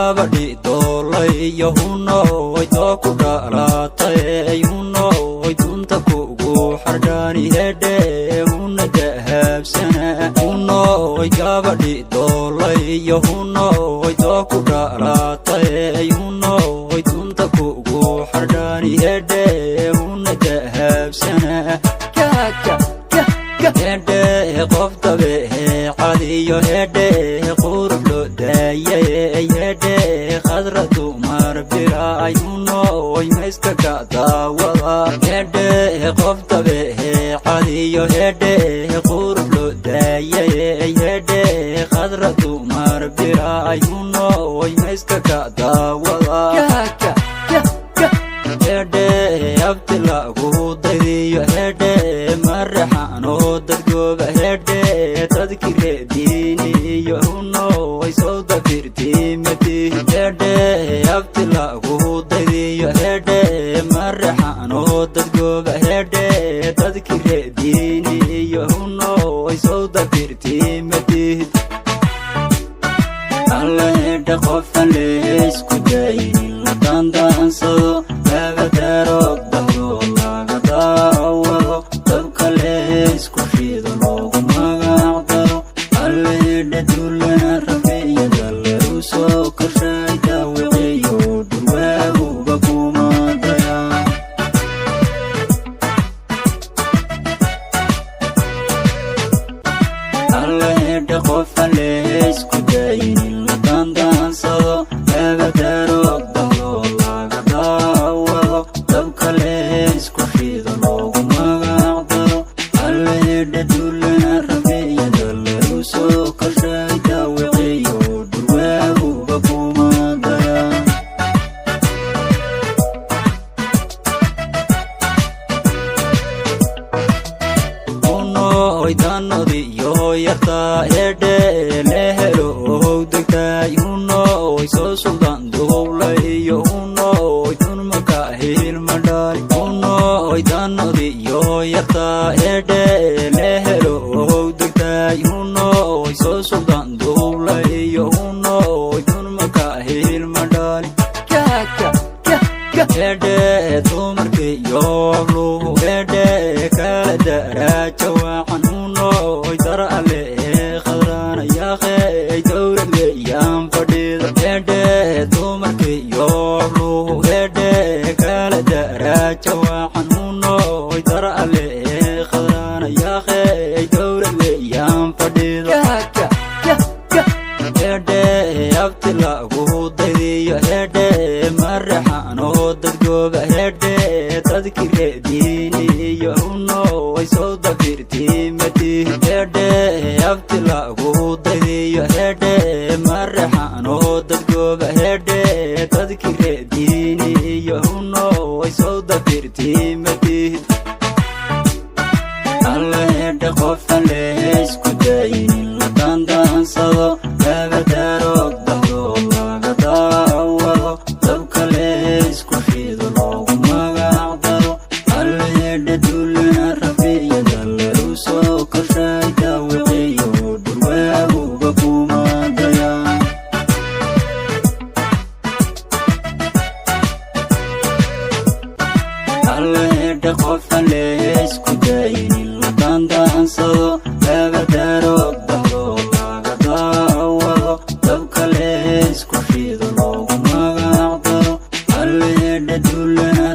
gabadhi doolay yahuno way ku dhalatay yahuno way dunta kugu xardani hedhe una dahabsana yahuno way gabadhi doolay yahuno way ku dhalatay yahuno way dunta kugu xardani hedhe una dahabsana hedhe qof dabe cadiyo hedhe qurub lo daye hedhe khadratu marbira ayuno way meeska ka daawada hedhe qof dabe cadiyo hedhe qurub lo daye hedhe khadratu marbira ayuno way meeska ka daawada hedhe abtila gu daydiyo hedhe marxano dadgoba hedhe dadkire diini yahuno way soo dafirti mati hedhe abtila gu daydiyo hedhe marxano dadgoba hedhe dadkire diini yahuno way soo dafirti mati alla hedhe qofan leesku dayni la dandansado laga daro dahdo laga daawado dabka leesku shido loogu magac daro alla hedhe duulana rafiyada lagu soo korshay daawiciyo durwaaguba kumadaya alla hedhe qofan leesku dayni la dandansado laga daro dahdo laga daawado dabka leesku shido loogu magac daro alla hedhe duulana rafiyada lagu soo korshay daawiciyo durwaaguba kumadaya uno way danodiyo yarta hedhe lehelo degtay uno way soo suldan duulayo uno way dunmaka hilmadhal uno way danodiyo yarta hedhe lehelo degtay uno way soo suldan duulayo uno way dunmaka hilmadhal hedhe dumarkiyo abluhu hedhe kala daraaja wacan uno way dara ale khadrana yaaqey dowlad weeyaan fadhida hedhe dumarkiyo abluhu hedhe kala daraaja wacan uno way dara ale khadrana yaaqey dowlad weeyaan fadhida hedhe abtila gu daydiyo hedhe marxano dadgoba hedhe dadkire diini yahuno way soo dafirti mati hedhe abtila gu daydiyo hedhe marxano dadgoba hedhe dadkire diini yahuno way soo dafirti mati alla hedhe qofan leesku dayni la dandansado laga daro dahdo laga daawado dabka leesku shido loogu magac daro alla hedhe duulana rafiyada lagu soo korshay daawiciyo durwaaguba kumadaya alla hedhe qofan leesku dayni la dandansado laga daro dahdo laga daawado dabka leesku shido loogu magac daro alla hedhe duulana